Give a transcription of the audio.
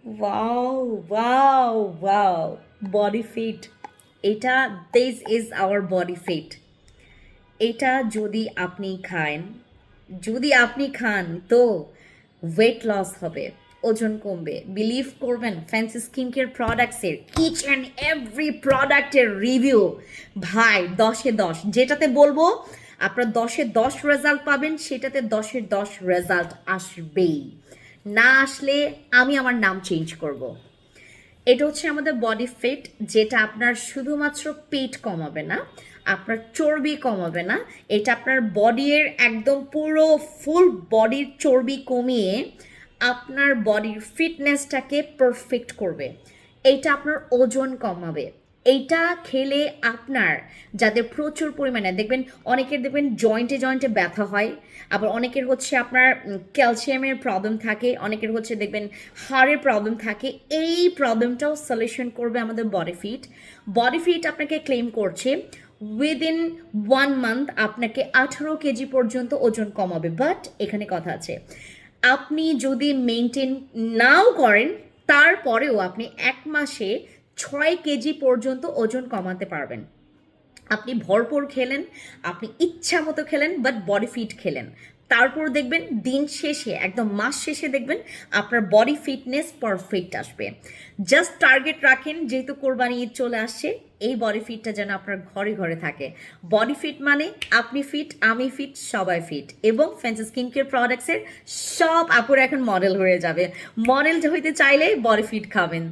Wow wow wow, body fit. এটা, this is our body fit. এটা যদি আপনি খান তো ওয়েট লস হবে, ওজন কমবে। বিলিভ করবেন, ফ্যান্সি স্কিন কেয়ার প্রোডাক্টসের ইচ অ্যান্ড এভরি প্রোডাক্টের রিভিউ ভাই 10-এ 10। যেটাতে বলবো আপনার 10-এ 10 রেজাল্ট পাবেন, সেটাতে 10-এ 10 রেজাল্ট আসবেই। না আসলে আমি আমার নাম চেঞ্জ করব। এটা হচ্ছে আমাদের বডি ফিট, যেটা আপনার শুধুমাত্র পেট কমাবে না, আপনার চর্বি কমাবে না, এটা আপনার বডির একদম পুরো ফুল বডির চর্বি কমিয়ে আপনার বডির ফিটনেসটাকে পারফেক্ট করবে। এইটা আপনার ওজন কমাবে। এইটা খেলে আপনার, যাদের প্রচুর পরিমাণে দেখবেন, অনেকের দেখবেন জয়েন্টে জয়েন্টে ব্যথা হয়, আবার অনেকের হচ্ছে আপনার ক্যালসিয়ামের প্রবলেম থাকে, অনেকের হচ্ছে দেখবেন হাড়ের প্রবলেম থাকে। এই প্রবলেমটাও সলিউশন করবে আমাদের বডি ফিট। বডি ফিট আপনাকে ক্লেম করছে উইদিন 1 মান্থ আপনাকে 18 কেজি পর্যন্ত ওজন কমাবে। বাট এখানে কথা আছে, আপনি যদি মেনটেন নাও করেন, তারপরেও আপনি 1 মাসে 6 কেজি পর্যন্ত ওজন কমাতে পারবেন। আপনি ভরপুর খেলেন, আপনি ইচ্ছা মতো খেলেন, বাট বডি ফিট খেলেন, তারপর দেখবেন দিন শেষে, একদম মাস শেষে দেখবেন আপনার বডি ফিটনেস পারফেক্ট আসবে। জাস্ট টার্গেট রাখেন, যেহেতু কোরবানি ঈদ চলে আসছে, এই বডি ফিটটা যেন আপনার ঘরে ঘরে থাকে। বডি ফিট মানে আপনি ফিট, আমি ফিট, সবাই ফিট। এবং ফ্যান্সি স্কিন কেয়ার প্রোডাক্টসের সব আপুরা এখন মডেল হয়ে যাবে। মডেল হইতে চাইলে বডি ফিট খাবেন।